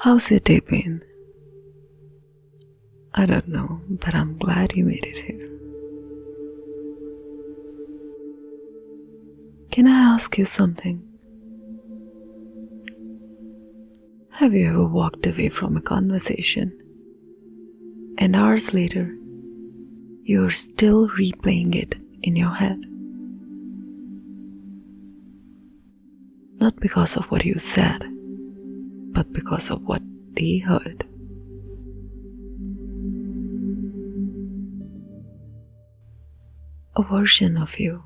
How's your day been? I don't know, but I'm glad you made it here. Can I ask you something? Have you ever walked away from a conversation and hours later you're still replaying it in your head? Not because of what you said, but because of what they heard. A version of you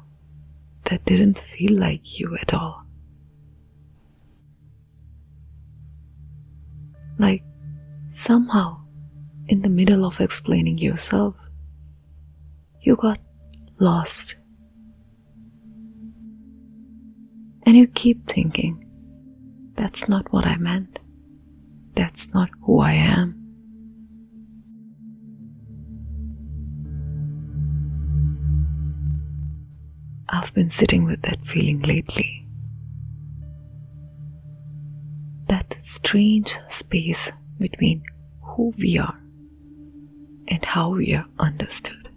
that didn't feel like you at all. Like somehow, in the middle of explaining yourself, you got lost. And you keep thinking, that's not what I meant. That's not who I am. I've been sitting with that feeling lately. That strange space between who we are and how we are understood.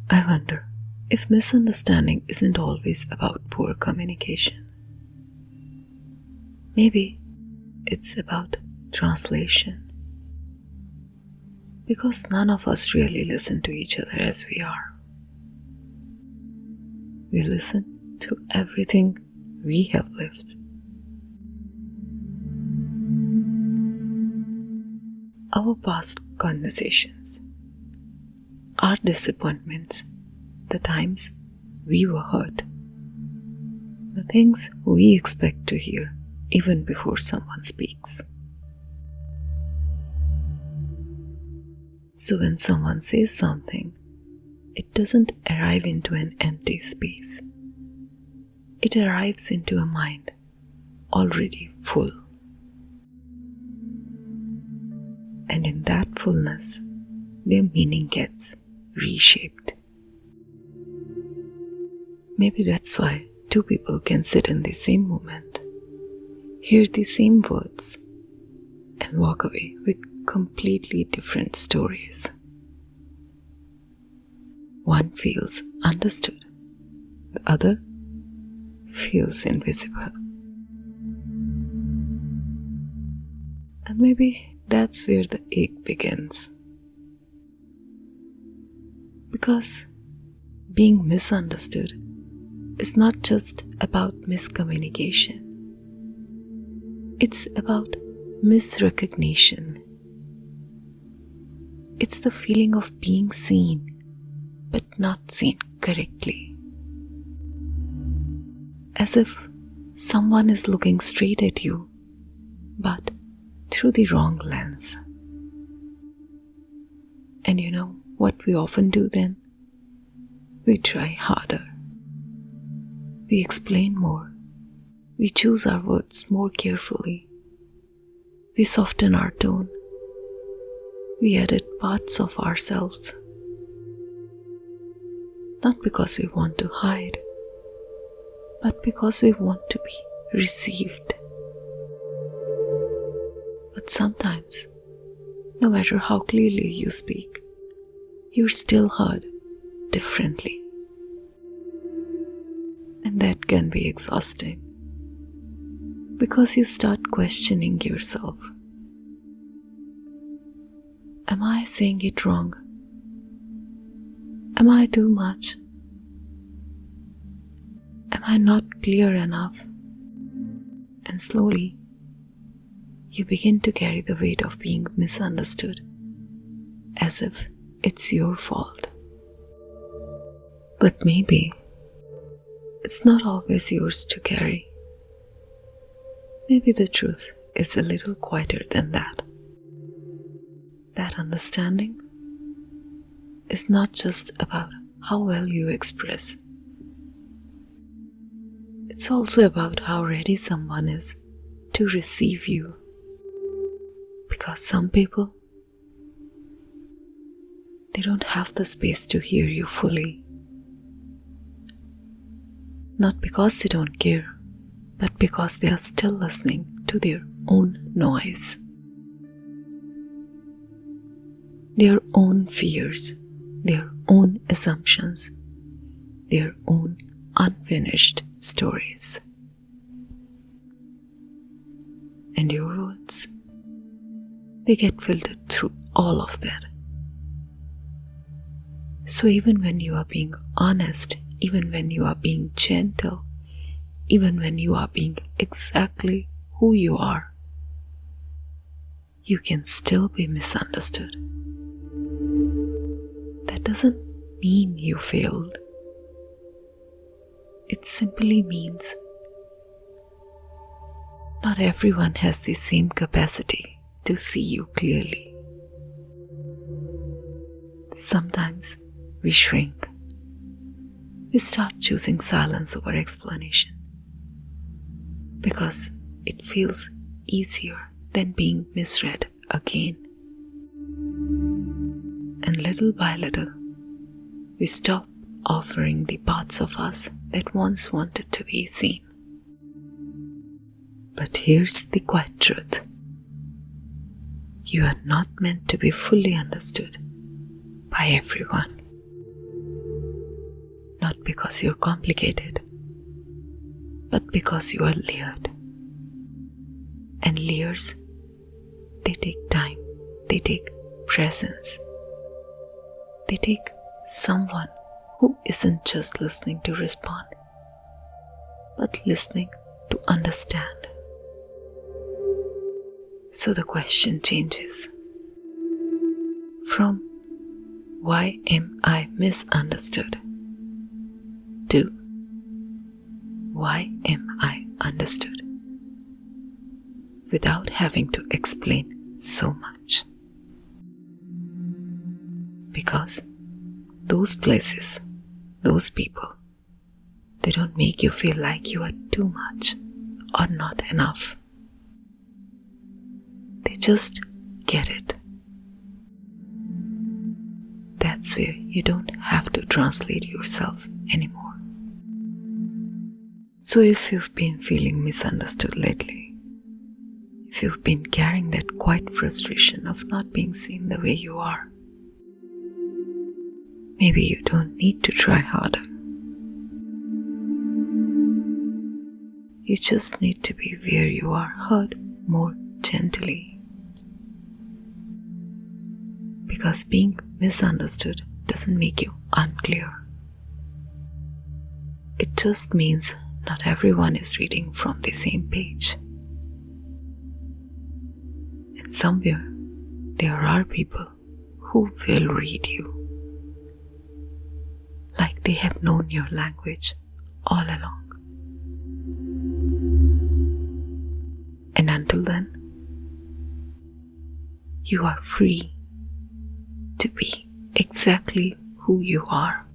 I wonder if misunderstanding isn't always about poor communication. Maybe it's about translation. Because none of us really listen to each other as we are. We listen to everything we have lived. Our past conversations, our disappointments, the times we were hurt, the things we expect to hear even before someone speaks. So when someone says something, it doesn't arrive into an empty space. It arrives into a mind already full. And in that fullness, their meaning gets reshaped. Maybe that's why two people can sit in the same moment, hear the same words, and walk away with completely different stories. One feels understood, the other feels invisible. And maybe that's where the ache begins. Because being misunderstood is not just about miscommunication. It's about misrecognition. It's the feeling of being seen, but not seen correctly. As if someone is looking straight at you, but through the wrong lens. And you know what we often do then? We try harder. We explain more. We choose our words more carefully. We soften our tone. We edit parts of ourselves. Not because we want to hide, but because we want to be received. But sometimes, no matter how clearly you speak, you're still heard differently. And that can be exhausting, because you start questioning yourself. Am I saying it wrong? Am I too much? Am I not clear enough? And slowly, you begin to carry the weight of being misunderstood, as if it's your fault. But maybe it's not always yours to carry. Maybe the truth is a little quieter than that. That understanding is not just about how well you express. It's also about how ready someone is to receive you. Because some people, they don't have the space to hear you fully. Not because they don't care, but because they are still listening to their own noise, their own fears, their own assumptions, their own unfinished stories. And your words, they get filtered through all of that. So even when you are being honest, even when you are being gentle, even when you are being exactly who you are, you can still be misunderstood. That doesn't mean you failed. It simply means not everyone has the same capacity to see you clearly. Sometimes we shrink. We start choosing silence over explanation because it feels easier than being misread again. And little by little, we stop offering the parts of us that once wanted to be seen. But here's the quiet truth. You are not meant to be fully understood by everyone. Not because you're complicated, but because you are layered. And layers, they take time, they take presence. They take someone who isn't just listening to respond, but listening to understand. So the question changes from why am I misunderstood to why am I understood without having to explain so much. Because those places, those people, they don't make you feel like you are too much or not enough. They just get it. That's where you don't have to translate yourself anymore. So if you've been feeling misunderstood lately, if you've been carrying that quiet frustration of not being seen the way you are, maybe you don't need to try harder. You just need to be where you are heard more gently. Because being misunderstood doesn't make you unclear. It just means not everyone is reading from the same page. And somewhere there are people who will read you like they have known your language all along. And until then, you are free to be exactly who you are.